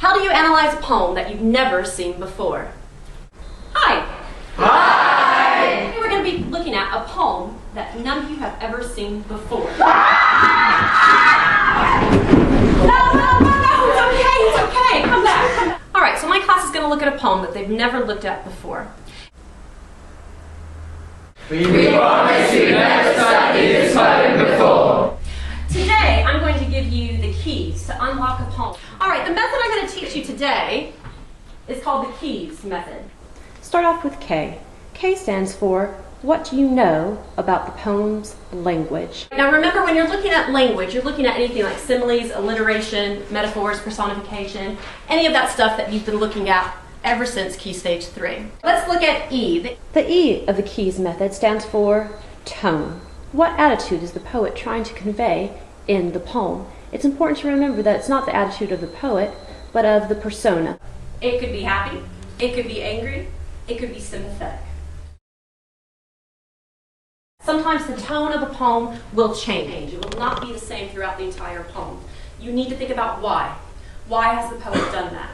How do you analyze a poem that you've never seen before? Hi! Hi! Today we're going to be looking at a poem that none of you have ever seen before. No, it's okay, come back. Alright, so my class is going to look at a poem that they've never looked at before. We promise you never studied this poem before. Today, I'm going to give you the keys to unlock a poem. Alright, the method I'm going to teach you today is called the keys method. Start off with K. K stands for, what do you know about the poem's language? Now remember, when you're looking at language, you're looking at anything like similes, alliteration, metaphors, personification, any of that stuff that you've been looking at ever since Key Stage 3. Let's look at E. The E of the keys method stands for tone. What attitude is the poet trying to convey in the poem? It's important to remember that it's not the attitude of the poet, but of the persona. It could be happy, it could be angry, it could be sympathetic. Sometimes the tone of a poem will change. It will not be the same throughout the entire poem. You need to think about why. Why has the poet done that?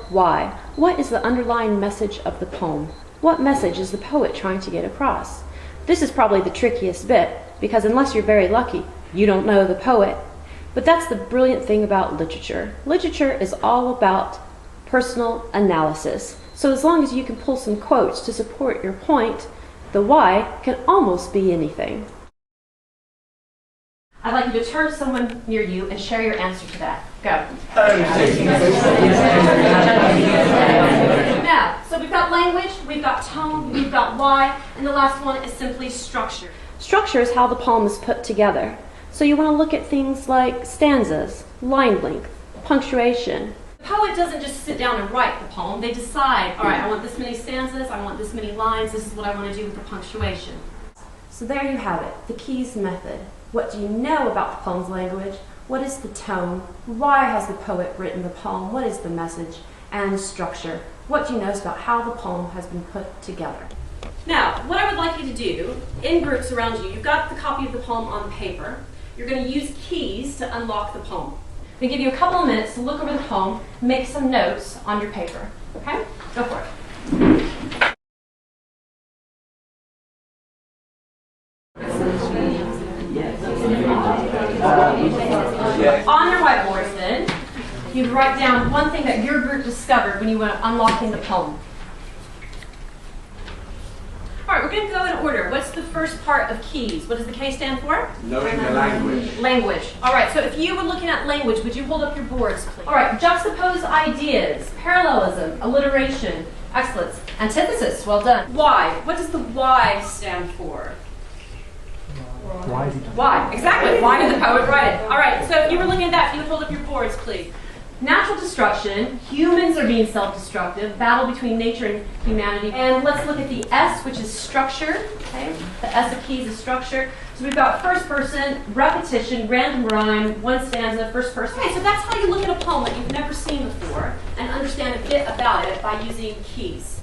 Why? What is the underlying message of the poem? What message is the poet trying to get across? This is probably the trickiest bit, because unless you're very lucky, you don't know the poet. But that's the brilliant thing about literature. Literature is all about personal analysis. So as long as you can pull some quotes to support your point, the why can almost be anything. I'd like you to turn to someone near you and share your answer to that. Go. Now, so we've got language, we've got tone, we've got why, and the last one is simply structure. Structure is how the poem is put together. So you want to look at things like stanzas, line length, punctuation. The poet doesn't just sit down and write the poem. They decide, all right, I want this many stanzas, I want this many lines, this is what I want to do with the punctuation. So there you have it, the keys method. What do you know about the poem's language? What is the tone? Why has the poet written the poem? What is the message? And structure. What do you know about how the poem has been put together? Now, what I would like you to do, in groups around you, you've got the copy of the poem on paper. You're going to use keys to unlock the poem. I'm going to give you a couple of minutes to look over the poem, make some notes on your paper. Okay? Go for it. On your whiteboards then, you write down one thing that your group discovered when you went unlocking the poem. All right, we're going to go in order. What's the first part of keys? What does the K stand for? Knowing the language. Language. All right, so if you were looking at language, would you hold up your boards, please? All right, juxtapose ideas, parallelism, alliteration, excellence, antithesis, well done. Why? What does the Y stand for? Why? Exactly. Why did the poet write it? All right, so if you were looking at that, if you would hold up your boards, please. Natural destruction, humans are being self-destructive, battle between nature and humanity. And let's look at the S, which is structure. Okay? The S of keys is structure. So we've got first person, repetition, random rhyme, one stanza, first person. Okay, so that's how you look at a poem that you've never seen before and understand a bit about it by using keys.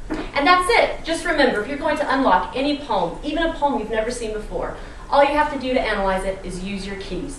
And that's it. Just remember, if you're going to unlock any poem, even a poem you've never seen before, all you have to do to analyze it is use your keys.